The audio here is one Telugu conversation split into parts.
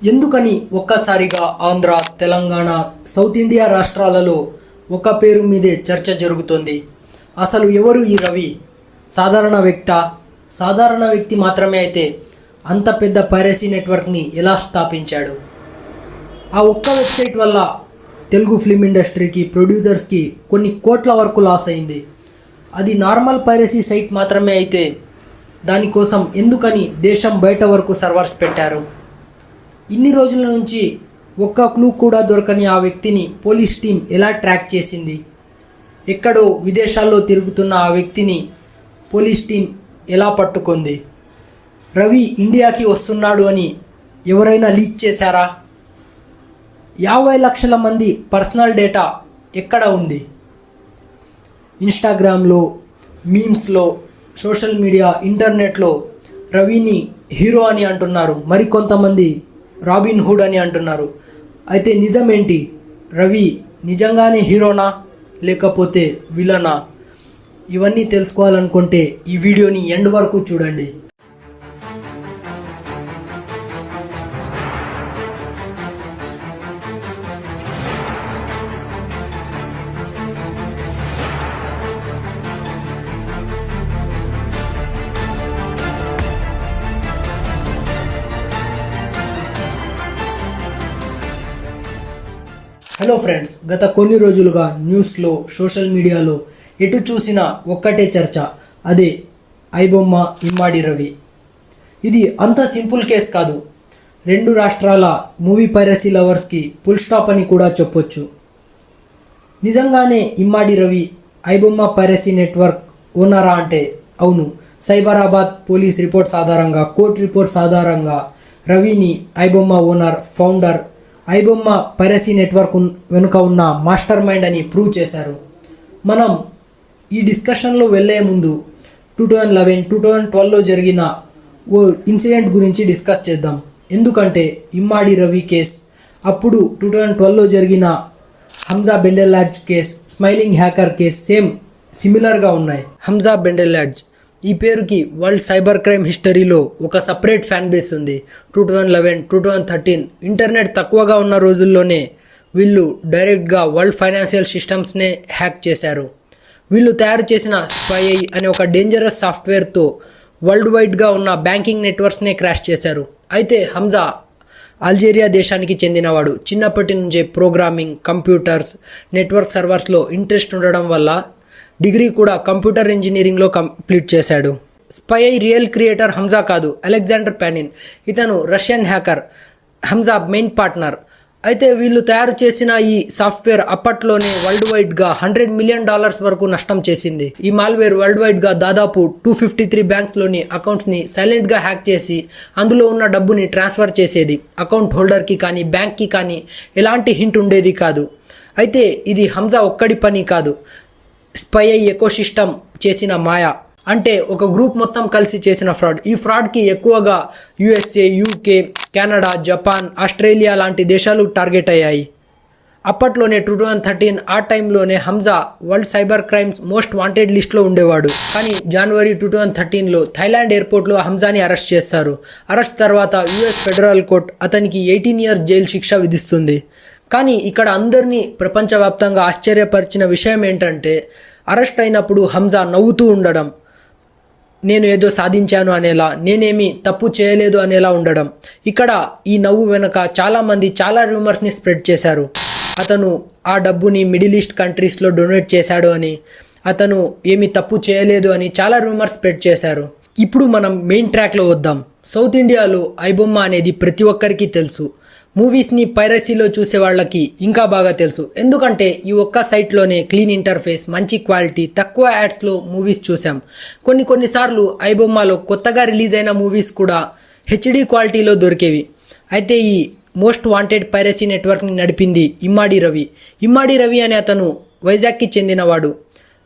ఎందుకని ఒక్కసారిగా ఆంధ్ర, తెలంగాణ, సౌత్ ఇండియా రాష్ట్రాలలో ఒక పేరు మీదే చర్చ జరుగుతోంది? అసలు ఎవరు ఈ రవి? సాధారణ వ్యక్తి మాత్రమే అయితే అంత పెద్ద పైరసీ నెట్వర్క్ని ఎలా స్థాపించాడు? ఆ ఒక్క వెబ్సైట్ వల్ల తెలుగు ఫిల్మ్ ఇండస్ట్రీకి, ప్రొడ్యూసర్స్కి కొన్ని కోట్ల వరకు లాస్ అయింది. అది నార్మల్ పైరసీ సైట్ మాత్రమే అయితే దానికోసం ఎందుకని దేశం బయట వరకు సర్వర్స్ పెట్టారు? ఇన్ని రోజుల నుంచి ఒక్క క్లూ కూడా దొరకని ఆ వ్యక్తిని పోలీస్ టీం ఎలా ట్రాక్ చేసింది? ఎక్కడో విదేశాల్లో తిరుగుతున్న ఆ వ్యక్తిని పోలీస్ టీం ఎలా పట్టుకుంది? రవి ఇండియాకి వస్తున్నాడు అని ఎవరైనా లీక్ చేశారా? 50 లక్షల మంది పర్సనల్ డేటా ఎక్కడ ఉంది? ఇన్స్టాగ్రామ్లో, మీమ్స్లో, సోషల్ మీడియా, ఇంటర్నెట్లో రవిని హీరో అని అంటున్నారు. మరికొంతమంది రాబిన్ హుడ్ అని అంటున్నారు. అయితే నిజమేంటి? రవి నిజంగానే హీరోనా లేకపోతే విలనా? ఇవన్నీ తెలుసుకోవాలనుకుంటే ఈ వీడియోని ఎండ్ వరకు చూడండి. హలో ఫ్రెండ్స్, గత కొన్ని రోజులుగా న్యూస్లో, సోషల్ మీడియాలో ఎటు చూసినా ఒక్కటే చర్చ. అదే ఐబొమ్మ ఇమ్మాడి రవి. ఇది అంత సింపుల్ కేస్ కాదు. 2 రాష్ట్రాల మూవీ పైరసీ లవర్స్కి ఫుల్ స్టాప్ అని కూడా చెప్పొచ్చు. నిజంగానే ఇమ్మాడి రవి ఐబొమ్మ పైరసీ నెట్వర్క్ ఓనరా అంటే అవును. సైబరాబాద్ పోలీస్ రిపోర్ట్స్ ఆధారంగా, కోర్టు రిపోర్ట్స్ ఆధారంగా రవిని iBomma owner, founder, iBomma piracy network వెనుక ఉన్న మాస్టర్ మైండ్ అని ప్రూవ్ చేశారు. మనం ఈ డిస్కషన్లో వెళ్ళే ముందు 2011, 2012లో జరిగిన ఓ ఇన్సిడెంట్ గురించి డిస్కస్ చేద్దాం. ఎందుకంటే ఇమ్మాడి రవి కేస్, అప్పుడు 2012లో జరిగిన Hamza Bendelladj case, smiling hacker case same సిమిలర్గా ఉన్నాయి. హంజా బెండెల్లాడ్జ్ ఈ పేరుకి వరల్డ్ సైబర్ క్రైమ్ హిస్టరీలో ఒక సపరేట్ ఫ్యాన్ బేస్ ఉంది. 2011, 2013 ఇంటర్నెట్ తక్కువగా ఉన్న రోజుల్లోనే వీళ్ళు డైరెక్ట్గా వరల్డ్ ఫైనాన్షియల్ సిస్టమ్స్నే హ్యాక్ చేశారు. వీళ్ళు తయారు చేసిన స్పై అనే ఒక డేంజరస్ సాఫ్ట్వేర్తో వరల్డ్ వైడ్గా ఉన్న బ్యాంకింగ్ నెట్వర్క్స్నే క్రాష్ చేశారు. అయితే హంజా అల్జీరియా దేశానికి చెందినవాడు. చిన్నప్పటి నుంచే ప్రోగ్రామింగ్, కంప్యూటర్స్, నెట్వర్క్ సర్వర్స్లో ఇంట్రెస్ట్ ఉండడం వల్ల డిగ్రీ కూడా కంప్యూటర్ ఇంజనీరింగ్లో కంప్లీట్ చేశాడు. స్పై రియల్ క్రియేటర్ హంజా కాదు, అలెగ్జాండర్ పానిన్. ఇతను Russian hacker, Hamza main partner. అయితే వీళ్ళు తయారు చేసిన ఈ సాఫ్ట్వేర్ అప్పట్లోనే వరల్డ్ వైడ్గా $100 మిలియన్ వరకు నష్టం చేసింది. ఈ మాల్వేర్ వరల్డ్ వైడ్గా దాదాపు 253 బ్యాంక్స్లోని అకౌంట్స్ని సైలెంట్గా హ్యాక్ చేసి అందులో ఉన్న డబ్బుని ట్రాన్స్ఫర్ చేసేది. అకౌంట్ హోల్డర్కి కానీ, బ్యాంక్కి కానీ ఎలాంటి హింట్ ఉండేది కాదు. అయితే ఇది హంజా ఒక్కడి పని కాదు, స్పై ఎకోసిస్టమ్ చేసిన మాయ. అంటే ఒక గ్రూప్ మొత్తం కలిసి చేసిన ఫ్రాడ్. ఈ ఫ్రాడ్కి ఎక్కువగా USA, UK, Canada, Japan, Australia లాంటి దేశాలు టార్గెట్ అయ్యాయి. అప్పట్లోనే 2013 ఆ టైంలోనే Hamza world cyber crimes most wanted లిస్ట్లో ఉండేవాడు. కానీ జనవరి 2013లో థాయిలాండ్ ఎయిర్పోర్ట్లో హంజాని అరెస్ట్ చేస్తారు. అరెస్ట్ తర్వాత US ఫెడరల్ కోర్ట్ అతనికి 18 ఇయర్స్ జైలు శిక్ష విధిస్తుంది. కానీ ఇక్కడ అందరినీ ప్రపంచవ్యాప్తంగా ఆశ్చర్యపరిచిన విషయం ఏంటంటే అరెస్ట్ అయినప్పుడు హంజా నవ్వుతూ ఉండడం, నేను ఏదో సాధించాను అనేలా, నేనేమీ తప్పు చేయలేదు అనేలా ఉండడం. ఇక్కడ ఈ నవ్వు వెనుక చాలామంది చాలా రూమర్స్ని స్ప్రెడ్ చేశారు. అతను ఆ డబ్బుని మిడిల్ ఈస్ట్ కంట్రీస్లో డొనేట్ చేశాడు అని, అతను ఏమీ తప్పు చేయలేదు అని చాలా రూమర్స్ స్ప్రెడ్ చేశారు. ఇప్పుడు మనం మెయిన్ ట్రాక్లో వద్దాం. సౌత్ ఇండియాలో ఐబొమ్మ అనేది ప్రతి ఒక్కరికి తెలుసు. మూవీస్ని పైరసీలో చూసే వాళ్ళకి ఇంకా బాగా తెలుసు. ఎందుకంటే ఈ ఒక్క సైట్లోనే క్లీన్ ఇంటర్ఫేస్, మంచి క్వాలిటీ, తక్కువ యాడ్స్లో మూవీస్ చూసాం. కొన్నిసార్లు ఐబొమ్మలో కొత్తగా రిలీజ్ అయిన మూవీస్ కూడా HD క్వాలిటీలో దొరికేవి. అయితే ఈ మోస్ట్ వాంటెడ్ పైరసీ నెట్వర్క్ని నడిపింది ఇమ్మాడి రవి. ఇమ్మాడి రవి అనే అతను వైజాగ్కి చెందినవాడు.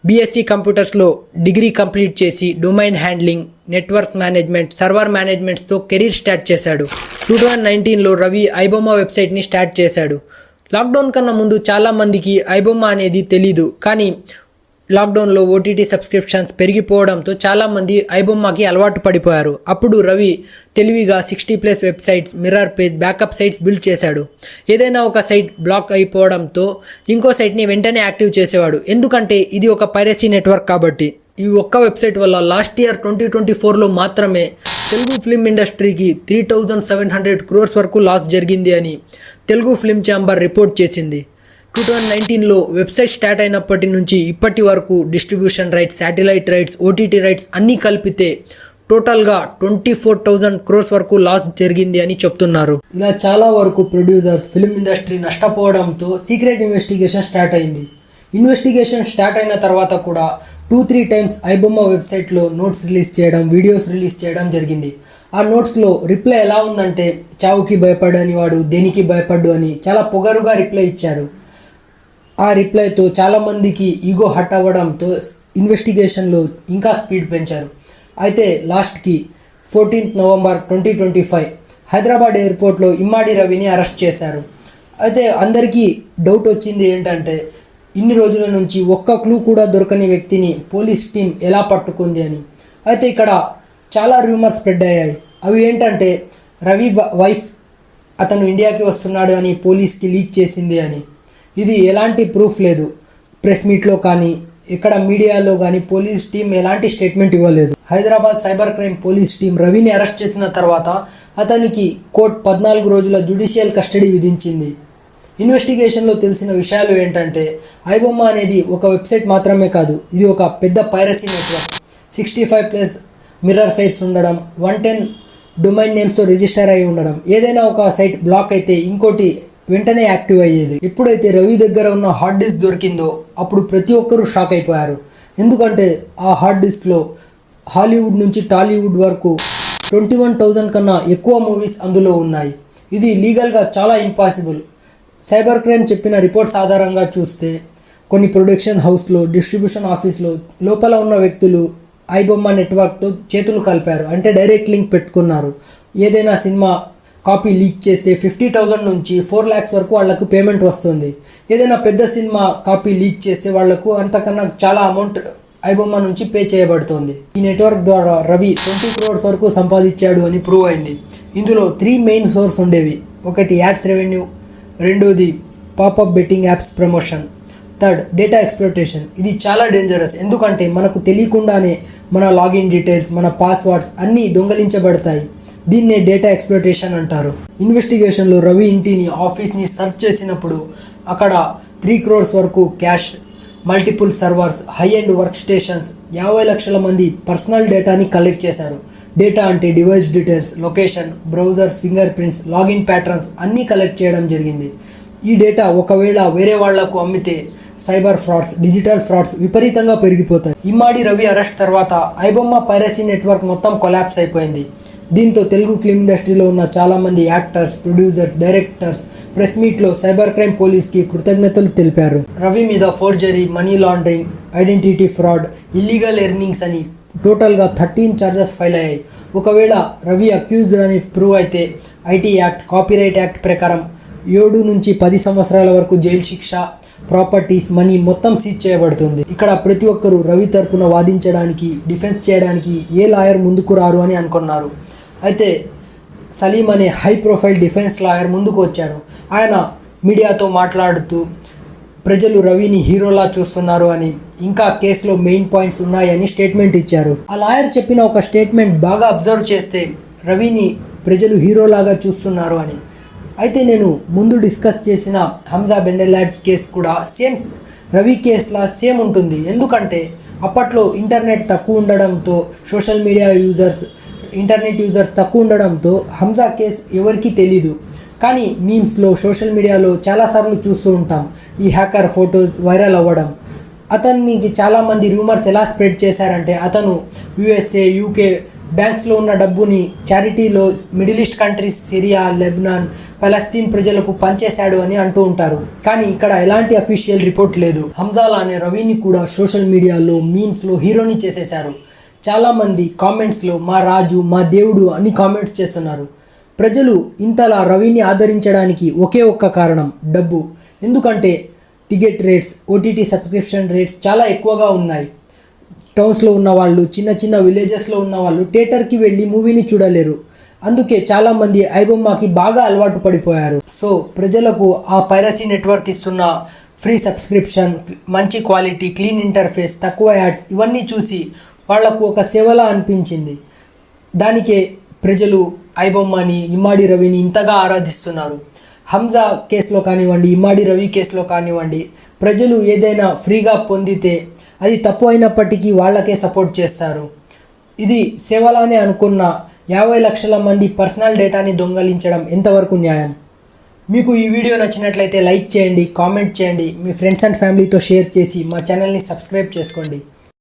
BSc కంప్యూటర్స్లో డిగ్రీ కంప్లీట్ చేసి domain handling, network management, server మేనేజ్మెంట్స్తో కెరీర్ స్టార్ట్ చేశాడు. 2019లో రవి ఐబొమ్మ వెబ్సైట్ని స్టార్ట్ చేశాడు. లాక్డౌన్ కన్నా ముందు చాలామందికి ఐబొమ్మ అనేది తెలీదు. కానీ లాక్డౌన్లో ఓటీటీ సబ్స్క్రిప్షన్స్ పెరిగిపోవడంతో చాలామంది ఐబొమ్మకి అలవాటు పడిపోయారు. అప్పుడు రవి తెలివిగా 60+ websites, mirror page, backup sites build చేశాడు. ఏదైనా ఒక సైట్ బ్లాక్ అయిపోవడంతో ఇంకో సైట్ని వెంటనే యాక్టివ్ చేసేవాడు. ఎందుకంటే ఇది ఒక పైరసీ నెట్వర్క్ కాబట్టి. ఈ ఒక్క వెబ్సైట్ వల్ల లాస్ట్ ఇయర్ 2024లో మాత్రమే తెలుగు ఫిల్మ్ ఇండస్ట్రీకి 3700 crores వరకు లాస్ జరిగింది అని తెలుగు ఫిల్మ్ ఛాంబర్ రిపోర్ట్ చేసింది. 2019లో వెబ్సైట్ స్టార్ట్ అయినప్పటి నుంచి ఇప్పటి వరకు distribution rights, satellite rights, OTT rights అన్నీ కలిపితే టోటల్గా 24,000 crores వరకు లాస్ జరిగింది అని చెప్తున్నారు. ఇలా చాలా వరకు ప్రొడ్యూసర్స్, ఫిల్మ్ ఇండస్ట్రీ నష్టపోవడంతో సీక్రెట్ ఇన్వెస్టిగేషన్ స్టార్ట్ అయింది. ఇన్వెస్టిగేషన్ స్టార్ట్ అయిన తర్వాత కూడా 2-3 టైమ్స్ ఐబొమ్మ వెబ్సైట్లో నోట్స్ రిలీజ్ చేయడం, వీడియోస్ రిలీజ్ చేయడం జరిగింది. ఆ నోట్స్లో రిప్లై ఎలా ఉందంటే, చావుకి భయపడని వాడు దేనికి భయపడ్డు అని చాలా పొగరుగా రిప్లై ఇచ్చారు. ఆ రిప్లైతో చాలామందికి ఈగో హట్ అవ్వడంతో ఇన్వెస్టిగేషన్లో ఇంకా స్పీడ్ పెంచారు. అయితే లాస్ట్కి 14th November 2025 హైదరాబాద్ ఎయిర్పోర్ట్లో ఇమ్మాడి రవిని అరెస్ట్ చేశారు. అయితే అందరికీ డౌట్ వచ్చింది ఏంటంటే, ఇన్ని రోజుల నుంచి ఒక్క క్లూ కూడా దొరకని వ్యక్తిని పోలీస్ టీం ఎలా పట్టుకుంది అని. అయితే ఇక్కడ చాలా రూమర్స్ స్ప్రెడ్ అయ్యాయి. అవి ఏంటంటే, రవి వైఫ్ అతను ఇండియాకి వస్తున్నాడు అని పోలీస్కి లీక్ చేసింది అని. ఇది ఎలాంటి ప్రూఫ్ లేదు. ప్రెస్ మీట్లో కానీ ఇక్కడ మీడియాలో కానీ పోలీస్ టీం ఎలాంటి స్టేట్మెంట్ ఇవ్వలేదు. Hyderabad cyber crime police team రవిని అరెస్ట్ చేసిన తర్వాత అతనికి కోర్టు 14 రోజుల జ్యుడిషియల్ కస్టడీ విధించింది. ఇన్వెస్టిగేషన్లో తెలిసిన విషయాలు ఏంటంటే, ఐబొమ్మ అనేది ఒక వెబ్సైట్ మాత్రమే కాదు, ఇది ఒక పెద్ద పైరసీ నెట్వర్క్. 65+ మిర్రర్ సైట్స్ ఉండడం, 110 డొమైన్ నేమ్స్తో రిజిస్టర్ అయి ఉండడం. ఏదైనా ఒక సైట్ బ్లాక్ అయితే ఇంకోటి వెంటనే యాక్టివ్ అయ్యేది. ఎప్పుడైతే రవి దగ్గర ఉన్న హార్డ్ డిస్క్ దొరికిందో అప్పుడు ప్రతి ఒక్కరూ షాక్ అయిపోయారు. ఎందుకంటే ఆ హార్డ్ డిస్క్లో హాలీవుడ్ నుంచి టాలీవుడ్ వరకు 21,000 కన్నా ఎక్కువ మూవీస్ అందులో ఉన్నాయి. ఇది లీగల్గా చాలా ఇంపాసిబుల్. సైబర్ క్రైమ్ చెప్పిన రిపోర్ట్స్ ఆధారంగా చూస్తే కొన్ని ప్రొడక్షన్ హౌస్లో, డిస్ట్రిబ్యూషన్ ఆఫీస్లో లోపల ఉన్న వ్యక్తులు ఐబొమ్మ నెట్వర్క్తో చేతులు కలిపారు. అంటే డైరెక్ట్ లింక్ పెట్టుకున్నారు. ఏదైనా సినిమా కాపీ లీక్ చేస్తే 50,000 నుంచి 4 lakhs వరకు వాళ్లకు పేమెంట్ వస్తుంది. ఏదైనా పెద్ద సినిమా కాపీ లీక్ చేస్తే వాళ్లకు అంతకన్నా చాలా అమౌంట్ ఐబొమ్మ నుంచి పే చేయబడుతుంది. ఈ నెట్వర్క్ ద్వారా రవి 20 crores వరకు సంపాదించాడు అని ప్రూవ్ అయింది. ఇందులో 3 మెయిన్ సోర్స్ ఉండేవి. ఒకటి యాడ్స్ రెవెన్యూ, రెండోది popup betting apps promotion, third data exploitation. ఇది చాలా డేంజరస్. ఎందుకంటే మనకు తెలియకుండానే మన లాగిన్ డీటెయిల్స్, మన పాస్వర్డ్స్ అన్నీ దొంగలించబడతాయి. దీన్నే డేటా ఎక్స్‌ప్లోయిటేషన్ అంటారు. ఇన్వెస్టిగేషన్లో రవి ఇంటిని, ఆఫీస్ని సెర్చ్ చేసినప్పుడు అక్కడ 3 crores వరకు cash, multiple servers, high end work stations, 50 లక్షల మంది పర్సనల్ డేటాని కలెక్ట్ చేశారు. డేటా అంటే device details, location, browser, finger prints, login patterns అన్నీ కలెక్ట్ చేయడం జరిగింది. ఈ డేటా ఒకవేళ వేరే వాళ్లకు అమ్మితే సైబర్ ఫ్రాడ్స్, డిజిటల్ ఫ్రాడ్స్ విపరీతంగా పెరిగిపోతాయి. ఇమ్మాడి రవి అరెస్ట్ తర్వాత ఐబొమ్మ పైరసీ నెట్వర్క్ మొత్తం కొలాప్స్ అయిపోయింది. దీంతో తెలుగు ఫిల్మ్ ఇండస్ట్రీలో ఉన్న చాలామంది యాక్టర్స్, ప్రొడ్యూసర్స్, డైరెక్టర్స్ ప్రెస్ మీట్లో సైబర్ క్రైమ్ పోలీస్కి కృతజ్ఞతలు తెలిపారు. రవి మీద forgery, money laundering, identity fraud, illegal earnings అని టోటల్గా 13 charges ఫైల్ అయ్యాయి. ఒకవేళ రవి అక్యూజ్డ్ అని ప్రూవ్ అయితే ఐటీ యాక్ట్, కాపీరైట్ యాక్ట్ ప్రకారం 7 నుంచి 10 సంవత్సరాల వరకు జైలు శిక్ష, ప్రాపర్టీస్, మనీ మొత్తం సీజ్ చేయబడుతుంది. ఇక్కడ ప్రతి ఒక్కరూ రవి తరపున వాదించడానికి, డిఫెన్స్ చేయడానికి ఏ లాయర్ ముందుకు రారు అని అనుకున్నారు. అయితే సలీం అనే హై ప్రొఫైల్ డిఫెన్స్ లాయర్ ముందుకు వచ్చారు. ఆయన మీడియాతో మాట్లాడుతూ ప్రజలు రవిని హీరోలా చూస్తున్నారు అని, ఇంకా కేసులో మెయిన్ పాయింట్స్ ఉన్నాయని స్టేట్మెంట్ ఇచ్చారు. ఆ లాయర్ చెప్పిన ఒక స్టేట్మెంట్ బాగా అబ్జర్వ్ చేస్తే రవిని ప్రజలు హీరోలాగా చూస్తున్నారు అని. అయితే నేను ముందు డిస్కస్ చేసిన హంజా బెండెలాడ్ కేసు కూడా సేమ్ రవి కేసులా సేమ్ ఉంటుంది. ఎందుకంటే అప్పట్లో ఇంటర్నెట్ తక్కువ ఉండడంతో, సోషల్ మీడియా ఇంటర్నెట్ యూజర్స్ తక్కువ ఉండడంతో హంజా కేసు ఎవరికీ తెలీదు. కానీ మీమ్స్లో, సోషల్ మీడియాలో చాలాసార్లు చూస్తూ ఉంటాం ఈ హ్యాకర్ ఫొటోస్ వైరల్ అవ్వడం. అతనికి చాలామంది రూమర్స్ ఎలా స్ప్రెడ్ చేశారంటే, అతను USA, UK బ్యాంక్స్లో ఉన్న డబ్బుని చారిటీలో Middle East countries, Syria, Lebanon, Palestine ప్రజలకు పనిచేశాడు అని అంటూ ఉంటారు. కానీ ఇక్కడ ఎలాంటి అఫీషియల్ రిపోర్ట్ లేదు. హంజాలా అనే రవిని కూడా సోషల్ మీడియాలో, మీమ్స్లో హీరోని చేసేశారు. చాలామంది కామెంట్స్లో మా రాజు, మా దేవుడు అని కామెంట్స్ చేస్తున్నారు. ప్రజలు ఇంతలా రవిని ఆదరించడానికి ఒకే ఒక్క కారణం డబ్బు. ఎందుకంటే ticket rates, OTT subscription rates చాలా ఎక్కువగా ఉన్నాయి. టౌన్స్లో ఉన్న వాళ్ళు, చిన్న చిన్న విలేజెస్లో ఉన్న వాళ్ళు థియేటర్కి వెళ్ళి మూవీని చూడలేరు. అందుకే చాలామంది ఐబొమ్మకి బాగా అలవాటు పడిపోయారు. సో ప్రజలకు ఆ పైరసీ నెట్వర్క్ ఇస్తున్న ఫ్రీ సబ్స్క్రిప్షన్, మంచి క్వాలిటీ, క్లీన్ ఇంటర్ఫేస్, తక్కువ యాడ్స్ ఇవన్నీ చూసి వాళ్లకు ఒక సేవలా అనిపించింది. దానికే ప్రజలు ఐబొమ్మని, ఇమ్మాడి రవిని ఇంతగా ఆరాధిస్తున్నారు. హంజా కేసులో కానివ్వండి, ఇమ్మాడి రవి కేసులో కానివ్వండి, ప్రజలు ఏదైనా ఫ్రీగా పొందితే అది తప్పు అయినప్పటికీ వాళ్ళకే సపోర్ట్ చేస్తారు. ఇది సేవలానే అనుకున్న 50 లక్షల మంది పర్సనల్ డేటాని దొంగలించడం ఎంతవరకు న్యాయం? మీకు ఈ వీడియో నచ్చినట్లయితే లైక్ చేయండి, కామెంట్ చేయండి, మీ ఫ్రెండ్స్ అండ్ ఫ్యామిలీతో షేర్ చేసి మా ఛానల్ని సబ్స్క్రైబ్ చేసుకోండి.